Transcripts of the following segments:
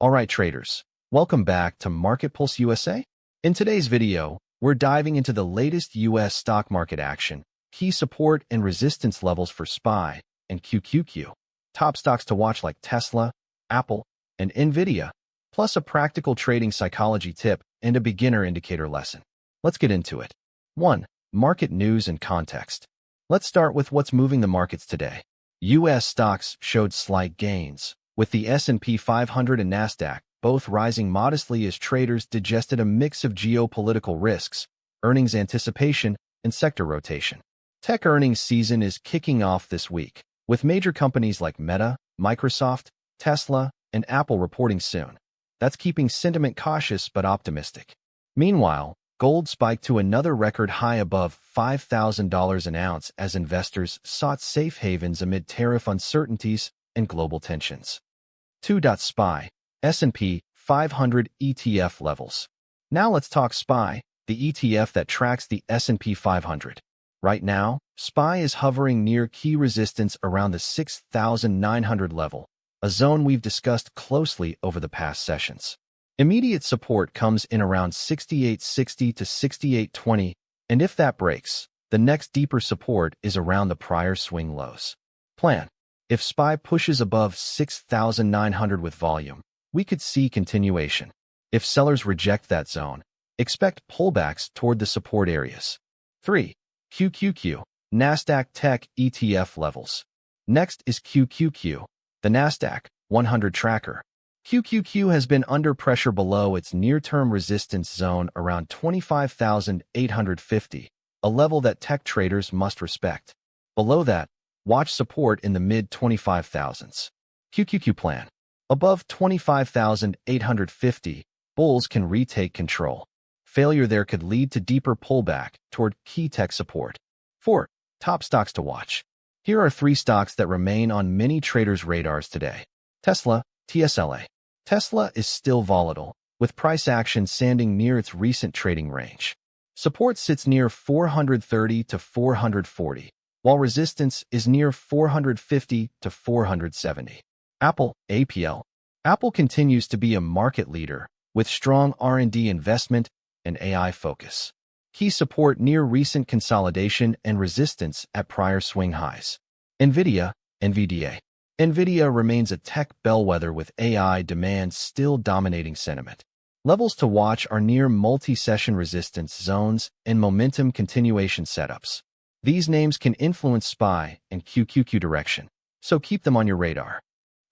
Alright traders, welcome back to MarketPulseUSA. In today's video, we're diving into the latest US stock market action, key support and resistance levels for SPY and QQQ, top stocks to watch like Tesla, Apple, and Nvidia, plus a practical trading psychology tip and a beginner indicator lesson. Let's get into it. 1. Market news and context. Let's start with what's moving the markets today. US stocks showed slight gains, with the S&P 500 and Nasdaq both rising modestly as traders digested a mix of geopolitical risks, earnings anticipation, and sector rotation. Tech earnings season is kicking off this week, with major companies like Meta, Microsoft, Tesla, and Apple reporting soon. That's keeping sentiment cautious but optimistic. Meanwhile, gold spiked to another record high above $5,000 an ounce as investors sought safe havens amid tariff uncertainties and global tensions. 2. SPY, S&P 500 ETF levels. Now let's talk SPY, the ETF that tracks the S&P 500. Right now, SPY is hovering near key resistance around the 6,900 level, a zone we've discussed closely over the past sessions. Immediate support comes in around 68.60 to 68.20, and if that breaks, the next deeper support is around the prior swing lows. Plan. If SPY pushes above 6,900 with volume, we could see continuation. If sellers reject that zone, expect pullbacks toward the support areas. 3. QQQ, Nasdaq Tech ETF levels. Next is QQQ, the Nasdaq 100 tracker. QQQ has been under pressure below its near-term resistance zone around 25,850, a level that tech traders must respect. Below that, watch support in the mid-25,000s. QQQ plan. Above 25,850, bulls can retake control. Failure there could lead to deeper pullback toward key tech support. 4. Top stocks to watch. Here are 3 stocks that remain on many traders' radars today. Tesla, TSLA. Tesla is still volatile, with price action standing near its recent trading range. Support sits near 430 to 440, while resistance is near 450 to 470. Apple, APL. Apple continues to be a market leader, with strong R&D investment and AI focus. Key support near recent consolidation and resistance at prior swing highs. Nvidia, NVDA. Nvidia remains a tech bellwether with AI demand still dominating sentiment. Levels to watch are near multi-session resistance zones and momentum continuation setups. These names can influence SPY and QQQ direction, so keep them on your radar.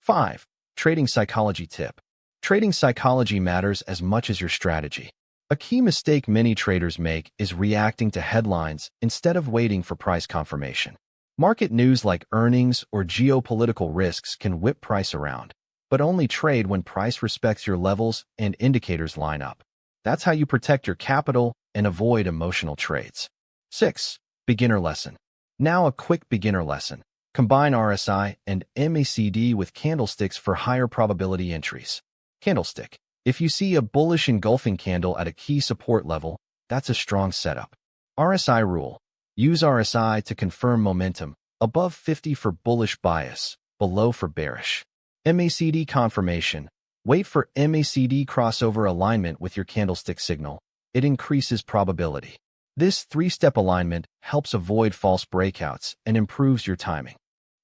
5. Trading psychology tip. Trading psychology matters as much as your strategy. A key mistake many traders make is reacting to headlines instead of waiting for price confirmation. Market news like earnings or geopolitical risks can whip price around, but only trade when price respects your levels and indicators line up. That's how you protect your capital and avoid emotional trades. 6. Beginner lesson. Now a quick beginner lesson. Combine RSI and MACD with candlesticks for higher probability entries. Candlestick. If you see a bullish engulfing candle at a key support level, that's a strong setup. RSI rule. Use RSI to confirm momentum, above 50 for bullish bias, below for bearish. MACD confirmation. Wait for MACD crossover alignment with your candlestick signal. It increases probability. This 3-step alignment helps avoid false breakouts and improves your timing.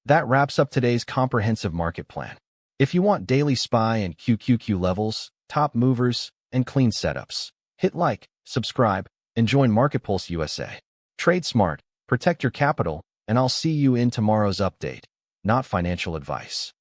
That wraps up today's comprehensive market plan. If you want daily SPY and QQQ levels, top movers, and clean setups, hit like, subscribe, and join MarketPulseUSA. Trade smart, protect your capital, and I'll see you in tomorrow's update. Not financial advice.